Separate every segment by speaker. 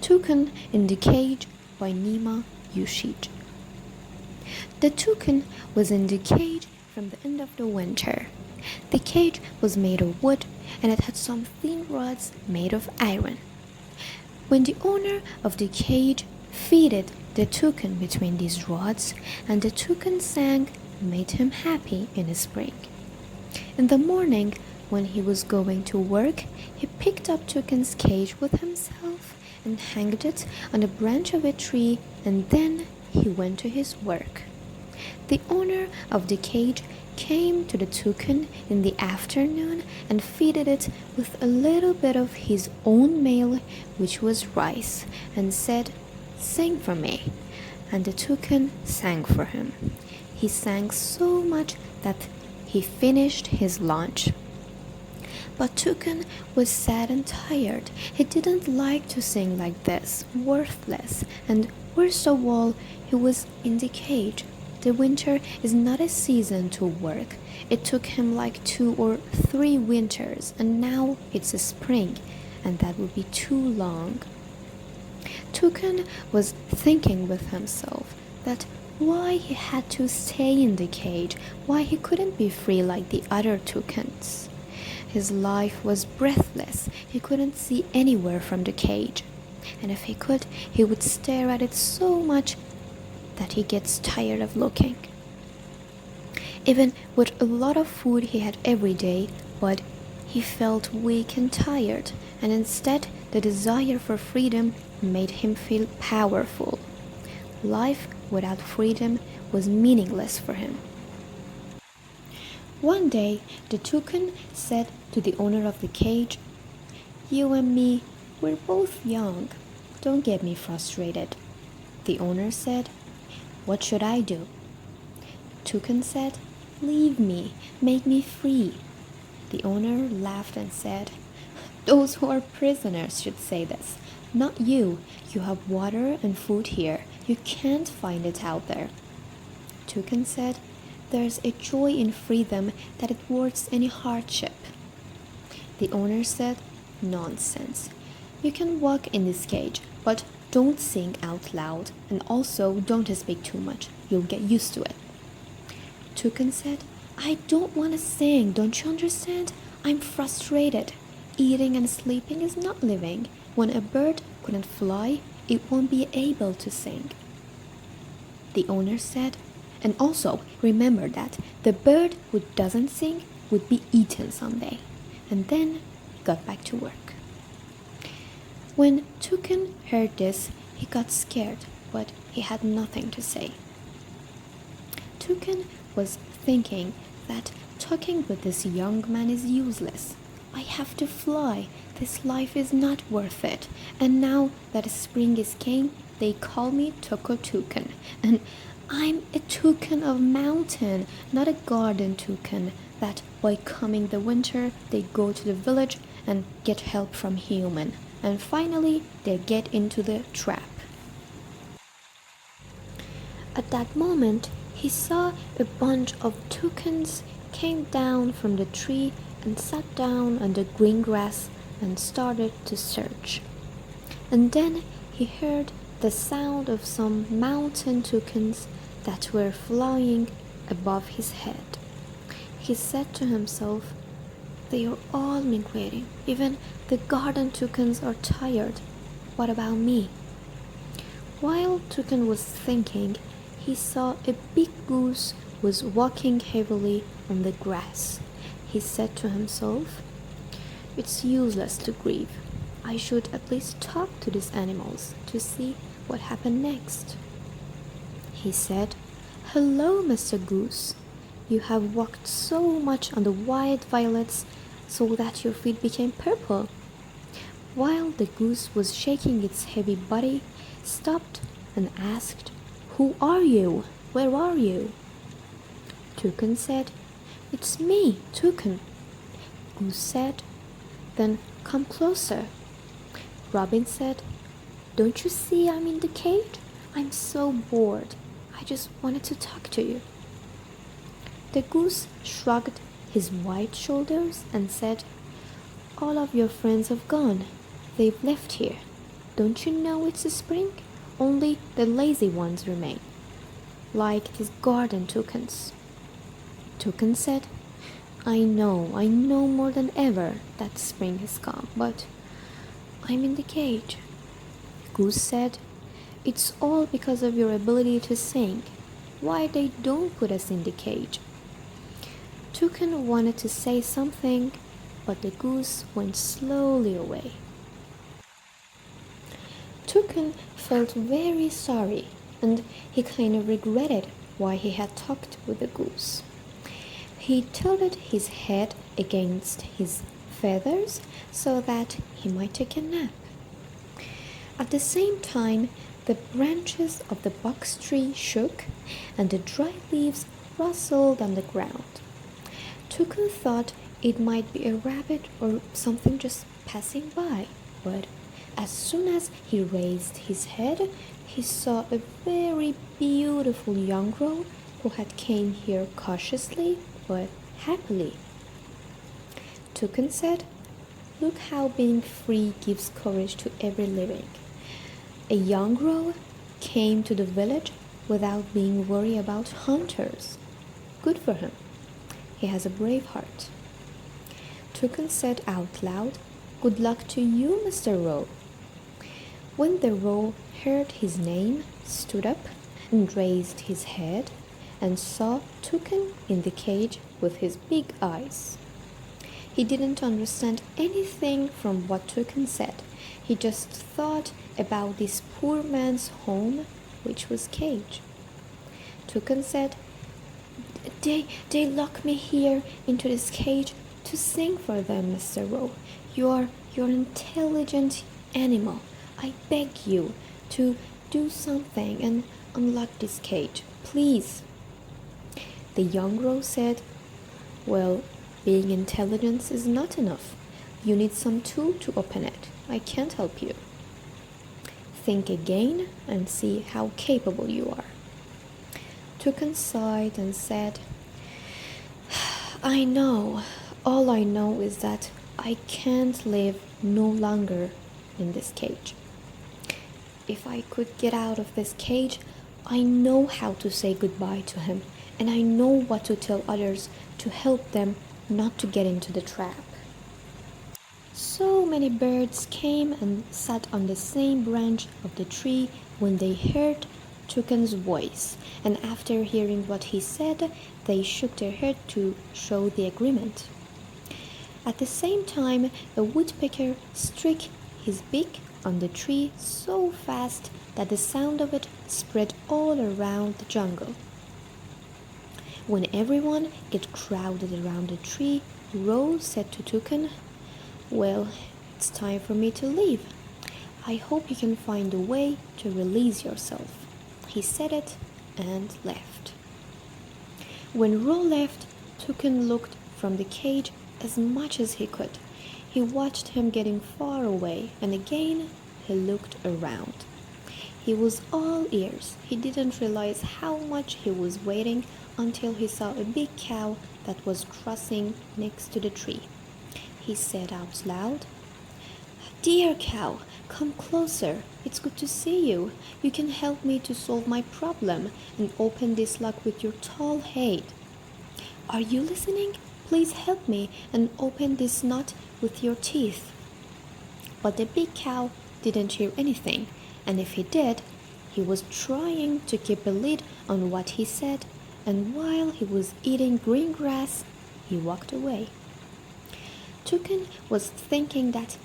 Speaker 1: Toucan in the Cage by Nima Yooshij. The toucan was in the cage from the end of the winter. The cage was made of wood and it had some thin rods made of iron. When the owner of the cage feeded the toucan between these rods, and the toucan sang, made him happy in the spring. In the morning, when he was going to work, he picked up Toucan's cage with himself and hanged it on a branch of a tree, and then he went to his work. The owner of the cage came to the toucan in the afternoon and fed it with a little bit of his own meal, which was rice, and said, "Sing for me." And the toucan sang for him. He sang so much that he finished his lunch. But Toucan was sad and tired. He didn't like to sing like this, worthless, and worst of all, he was in the cage. The winter is not a season to work. It took him like 2 or 3 winters, and now it's a spring, and that would be too long. Toucan was thinking with himself that why he had to stay in the cage, why he couldn't be free like the other toucans. His life was breathless. He couldn't see anywhere from the cage, and if he could, he would stare at it so much that he gets tired of looking. Even with a lot of food he had every day, but he felt weak and tired, and instead the desire for freedom made him feel powerful. Life without freedom was meaningless for him. One day, the toucan said to the owner of the cage, "You and me, we're both young. Don't get me frustrated." The owner said, "What should I do?" Toucan said, "Leave me, make me free." The owner laughed and said, "Those who are prisoners should say this, not you. You have water and food here. You can't find it out there." Toucan said, "There's a joy in freedom that it worths any hardship." The owner said, "Nonsense. You can walk in this cage, but don't sing out loud, and also don't speak too much. You'll get used to it." Toucan said, "I don't want to sing, don't you understand? I'm frustrated. Eating and sleeping is not living. When a bird couldn't fly, it won't be able to sing." The owner said, "And also remember that the bird who doesn't sing would be eaten someday," and then got back to work. When Toucan heard this, he got scared, but he had nothing to say. Toucan was thinking that talking with this young man is useless. I have to fly. This life is not worth it. And now that spring is came, they call me Toucan, and I'm a toucan of mountain, not a garden toucan that by coming the winter they go to the village and get help from human, and finally they get into the trap. At that moment, he saw a bunch of toucans came down from the tree and sat down on the green grass and started to search. And then he heard the sound of some mountain toucans that were flying above his head. He said to himself, "They are all migrating. Even the garden toucans are tired. What about me?" While Toucan was thinking, he saw a big goose was walking heavily on the grass. He said to himself, "It's useless to grieve. I should at least talk to these animals to see what happened next." He said, "Hello, Mr. Goose. You have walked so much on the white violets so that your feet became purple." While the goose was shaking its heavy body, stopped and asked, "Who are you? Where are you?" Toucan said, "It's me, Toucan." Goose said, "Then come closer." Robin said, "Don't you see I'm in the cage? I'm so bored. I just wanted to talk to you." The goose shrugged his white shoulders and said, "All of your friends have gone. They've left here." Don't you know it's a spring? Only the lazy ones remain, like these garden toucans. Toucan said, I know more than ever that spring has come, but I'm in the cage. Goose said, it's all because of your ability to sing. Why they don't put us in the cage? Toucan wanted to say something, but the goose went slowly away. Toucan felt very sorry, and he kind of regretted why he had talked with the goose. He tilted his head against his feathers so that he might take a nap. At the same time, the branches of the box tree shook and the dry leaves rustled on the ground. Toucan thought it might be a rabbit or something just passing by, but as soon as he raised his head, he saw a very beautiful young girl who had came here cautiously but happily. Toucan said, look how being free gives courage to every living. A young girl came to the village without being worried about hunters. Good for him. He has a brave heart. Toucan said out loud, good luck to you, Mr. Roe. When the roe heard his name, stood up and raised his head and saw Toucan in the cage with his big eyes. He didn't understand anything from what Toucan said. He just thought about this poor man's home, which was cage. Toucan said, They lock me here into this cage to sing for them, Mr. Roe. You're an intelligent animal. I beg you to do something and unlock this cage, please. The young roe said, well, being intelligent is not enough. You need some tool to open it. I can't help you. Think again and see how capable you are. Toucan sighed and said, I know. All I know is that I can't live no longer in this cage. If I could get out of this cage, I know how to say goodbye to him, and I know what to tell others to help them not to get into the trap. So many birds came and sat on the same branch of the tree when they heard Toucan's voice, and after hearing what he said, they shook their head to show the agreement. At the same time, a woodpecker struck his beak on the tree so fast that the sound of it spread all around the jungle. When everyone get crowded around the tree, Roe said to Toucan, well, it's time for me to leave. I hope you can find a way to release yourself. He said it and left. When Roe left, Toucan looked from the cage as much as he could. He watched him getting far away, and again he looked around. He was all ears. He didn't realize how much he was waiting until he saw a big cow that was crossing next to the tree. He said out loud, Dear cow, come closer. It's good to see you. You can help me to solve my problem and open this lock with your tall head. Are you listening? Please help me and open this nut with your teeth. But the big cow didn't hear anything, and if he did, he was trying to keep a lid on what he said, and while he was eating green grass, he walked away. Toucan was thinking that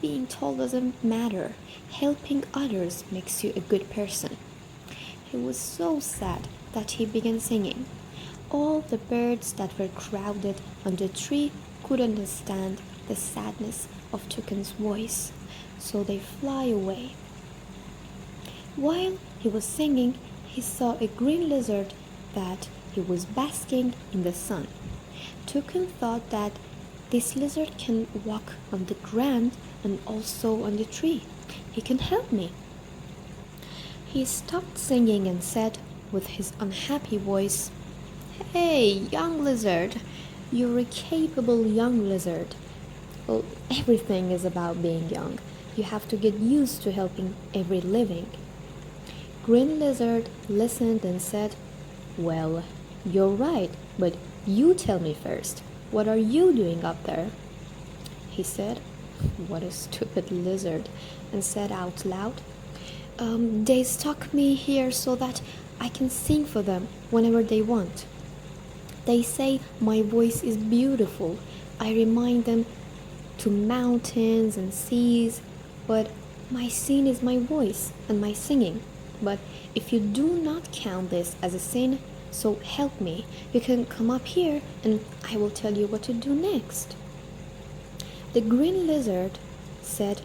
Speaker 1: being tall doesn't matter. Helping others makes you a good person. He was so sad that he began singing. All the birds that were crowded on the tree could understand the sadness of Toucan's voice, so they fly away. While he was singing, he saw a green lizard that he was basking in the sun. Toucan thought that this lizard can walk on the ground and also on the tree. He can help me. He stopped singing and said with his unhappy voice, Hey, young lizard, you're a capable young lizard. Well, everything is about being young. You have to get used to helping every living. Green Lizard listened and said, "Well, you're right, but you tell me first. What are you doing up there?" He said, "What a stupid lizard," and said out loud, "They stuck me here so that I can sing for them whenever they want. They say my voice is beautiful. I remind them to mountains and seas, but my sin is my voice and my singing. But if you do not count this as a sin, so help me, you can come up here and I will tell you what to do next." The green lizard said,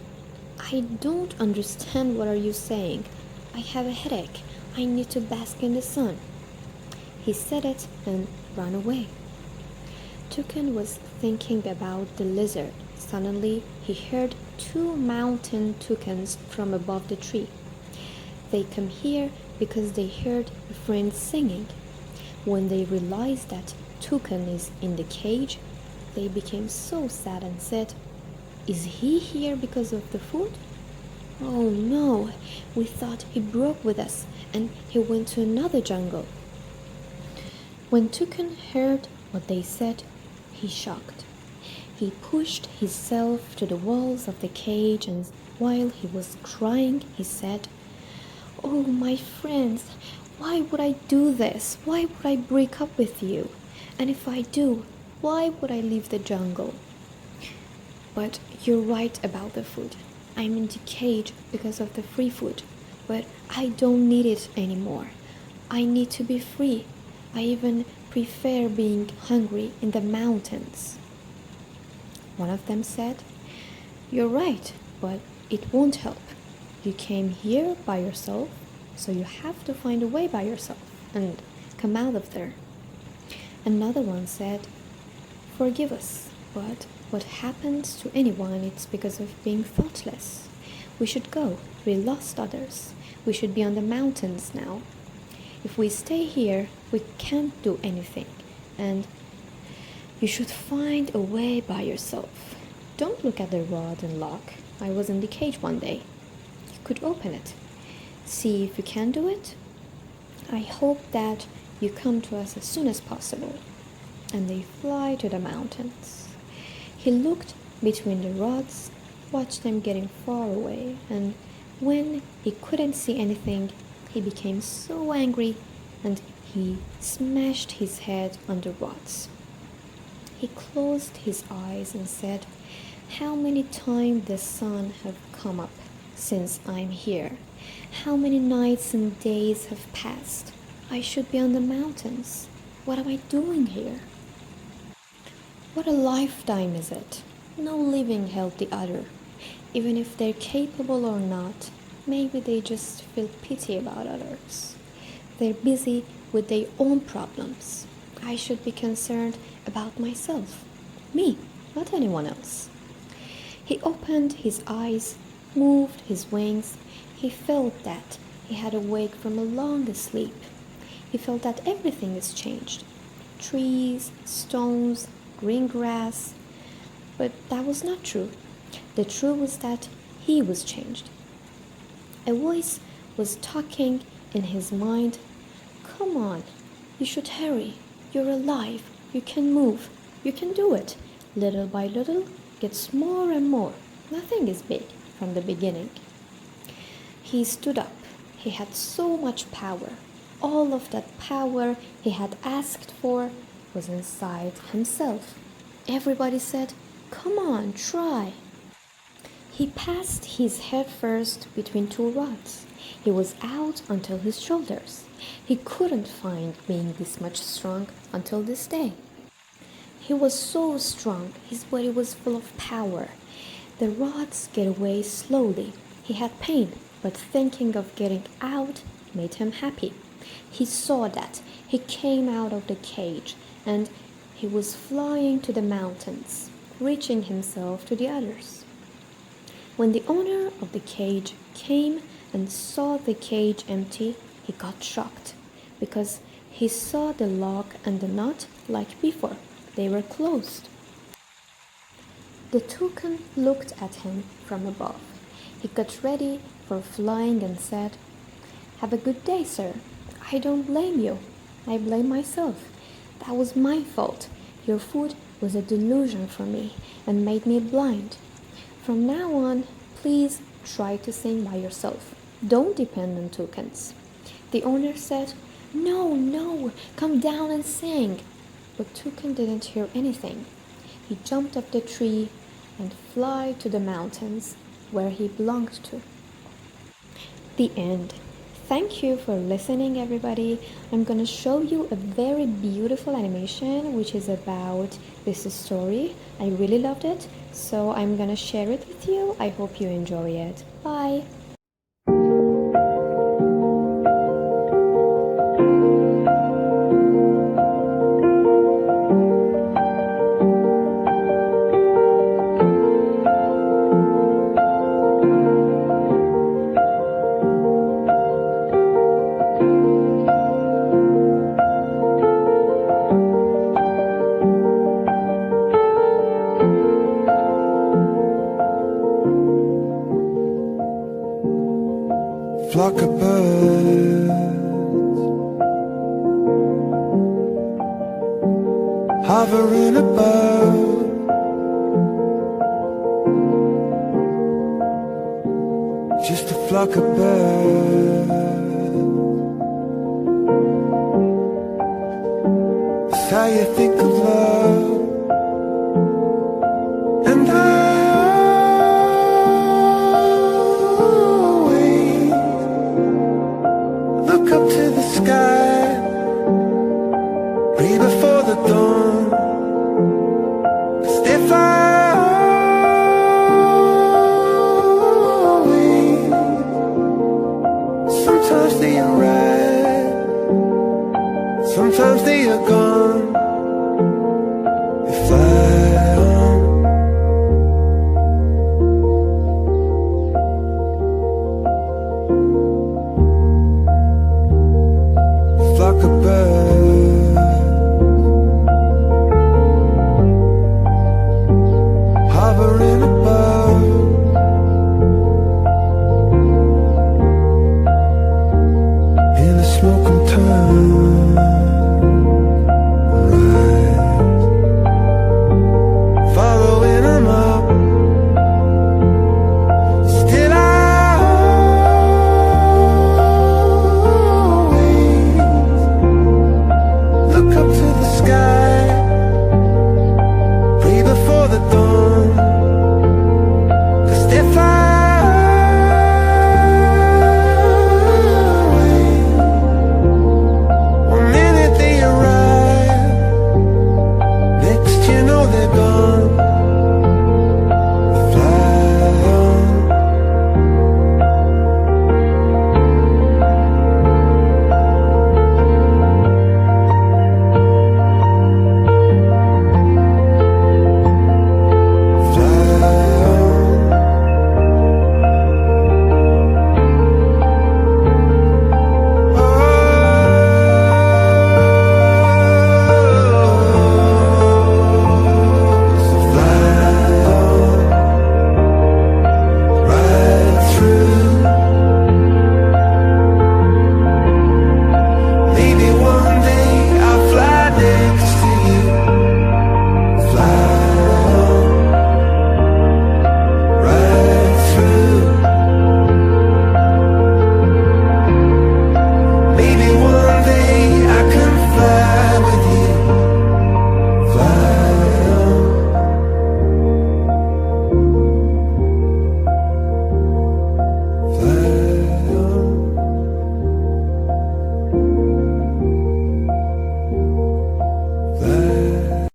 Speaker 1: "I don't understand. What are you saying? I have a headache. I need to bask in the sun." He said it and ran away. Toucan was thinking about the lizard. Suddenly, he heard two mountain toucans from above the tree. They come here because they heard a friend singing. When they realized that Toucan is in the cage, they became so sad and said, "Is he here because of the food? Oh no, we thought he broke with us and he went to another jungle." When Toucan heard what they said, he shocked. He pushed himself to the walls of the cage, and while he was crying, he said, "Oh, my friends, why would I do this? Why would I break up with you? And if I do, why would I leave the jungle? But you're right about the food. I'm in the cage because of the free food, but I don't need it anymore. I need to be free. I even prefer being hungry in the mountains." One of them said, "You're right, but it won't help. You came here by yourself, so you have to find a way by yourself and come out of there." Another one said, "Forgive us, but what happens to anyone, it's because of being thoughtless. We should go. We lost others. We should be on the mountains now. If we stay here, we can't do anything, and you should find a way by yourself. Don't look at the rod and lock. I was in the cage one day. You could open it. See if you can do it. I hope that you come to us as soon as possible." And they fly to the mountains. He looked between the rods, watched them getting far away, and when he couldn't see anything, he became so angry and he smashed his head on the rods. He closed his eyes and said, "How many times the sun have come up since I'm here? How many nights and days have passed? I should be on the mountains. What am I doing here? What a lifetime is it? No living help the other. Even if they're capable or not, maybe they just feel pity about others. They're busy with their own problems. I should be concerned about myself. Me, not anyone else." He opened his eyes, moved his wings. He felt that he had awake from a long sleep. He felt that everything is changed. Trees, stones, green grass. But that was not true. The truth was that he was changed. A voice was talking in his mind. "Come on, you should hurry. You're alive. You can move. You can do it. Little by little, gets more and more. Nothing is big from the beginning." He stood up. He had so much power. All of that power he had asked for was inside himself. Everybody said, "Come on, try." He passed his head first between two rods. He was out until his shoulders. He couldn't find being this much strong until this day. He was so strong, his body was full of power. The rods get away slowly. He had pain, but thinking of getting out made him happy. He saw that he came out of the cage and he was flying to the mountains, reaching himself to the others. When the owner of the cage came and saw the cage empty, he got shocked because he saw the lock and the nut like before. They were closed. The toucan looked at him from above. He got ready for flying and said, "Have a good day, sir. I don't blame you. I blame myself. That was my fault. Your food was a delusion for me and made me blind. From now on, please try to sing by yourself. Don't depend on toucans." The owner said, "No, no, come down and sing." But Toucan didn't hear anything. He jumped up the tree and flew to the mountains where he belonged to. The end. Thank you for listening, everybody. I'm going to show you a very beautiful animation which is about this story. I really loved it, so I'm going to share it with you. I hope you enjoy it. Bye.
Speaker 2: Flock of birds hovering above, just a flock of birds. That's how you think of love. And look up to the sky, breathe before the dawn, 'cause they fly away. Sometimes they are right, sometimes they are gone.